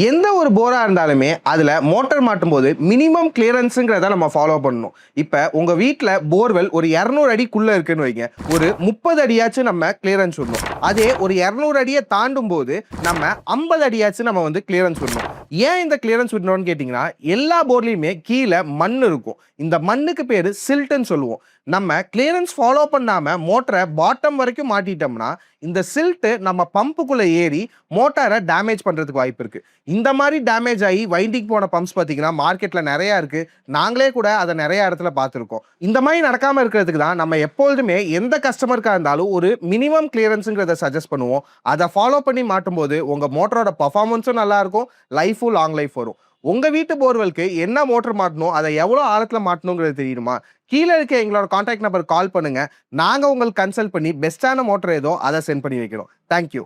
எந்த ஒரு போரா இருந்தாலுமே அதுல மோட்டார் மாட்டும் போது மினிமம் கிளியரன்ஸ்ங்கிறத நம்ம ஃபாலோ பண்ணணும். இப்ப உங்க வீட்ல போர்வெல் ஒரு 200 அடிக்குள்ள இருக்குன்னு வைங்க, ஒரு 30 அடியாச்சும் நம்ம கிளியரன்ஸ் விடணும். அதே ஒரு 200 அடியை தாண்டும் போது நம்ம 50 அடியாச்சும் நம்ம வந்து கிளியரன்ஸ் விடணும். ஏன் இந்த கிளியரன்ஸ் விடணும்னு கேட்டீங்கன்னா, எல்லா போர்லையுமே கீழே மண் இருக்கும். இந்த மண்ணுக்கு பேரு சில்ட்ன்னு சொல்லுவோம். நம்ம கிளியரன்ஸ் ஃபாலோ பண்ணாம மோட்டரை பாட்டம் வரைக்கும் மாட்டிட்டோம்னா இந்த சில்ட் நம்ம பம்புக்குள்ள ஏறி மோட்டாரை டேமேஜ் பண்றதுக்கு வாய்ப்பு இருக்கு. இந்த மாதிரி டேமேஜ் ஆகி வைண்டிங் போன பம்ப்ஸ் பார்த்தீங்கன்னா மார்க்கெட்ல நிறைய இருக்கு. நாங்களே கூட அதை நிறைய இடத்துல பார்த்துருக்கோம். இந்த மாதிரி நடக்காம இருக்கிறதுக்கு தான் நம்ம எப்பொழுதுமே எந்த கஸ்டமருக்கா இருந்தாலும் ஒரு மினிமம் கிளியரன்ஸுங்கிறத சஜஸ்ட் பண்ணுவோம். அதை ஃபாலோ பண்ணி மாட்டும் போது உங்க மோட்டரோட பர்ஃபார்மன்ஸும் நல்லா இருக்கும், லைஃபும் லாங் லைஃப் வரும். உங்க வீட்டு போர்வெல்க்கு என்ன மோட்டர் மாட்டணும், அதை எவ்வளோ ஆழத்தில் மாட்டணுங்கிறது தெரியுமா? கீழே இருக்க எங்களோட கான்டாக்ட் நம்பர் கால் பண்ணுங்க. நாங்கள் உங்களுக்கு கன்சல்ட் பண்ணி பெஸ்ட்டான மோட்டர் ஏதோ அதை சென்ட் பண்ணி வைக்கிறோம். தேங்க்யூ.